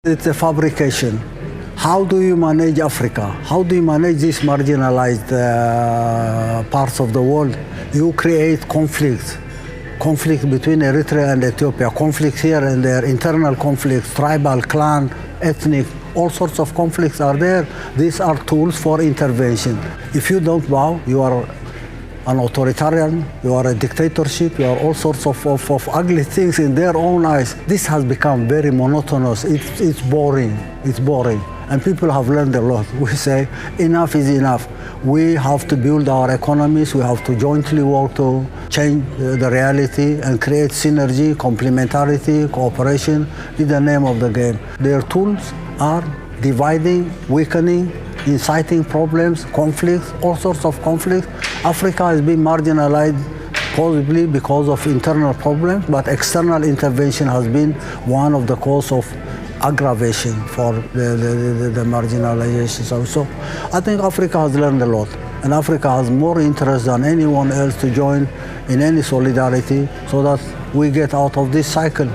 It's a fabrication. How do you manage Africa? How do you manage these marginalized parts of the world? You create conflicts. Conflict between Eritrea and Ethiopia, conflicts here and there, internal conflicts, tribal, clan, ethnic, all sorts of conflicts are there. These are tools for intervention. If you don't bow, you are an authoritarian, you are a dictatorship, you are all sorts of ugly things in their own eyes. This has become very monotonous. It's boring. It's boring. And people have learned a lot. We say enough is enough. We have to build our economies. We have to jointly work to change the reality and create synergy, complementarity, cooperation is the name of the game. Their tools are dividing, weakening, inciting problems, conflicts, all sorts of conflicts. Africa has been marginalized possibly because of internal problems, but external intervention has been one of the causes of aggravation for the marginalization. So I think Africa has learned a lot, and Africa has more interest than anyone else to join in any solidarity so that we get out of this cycle.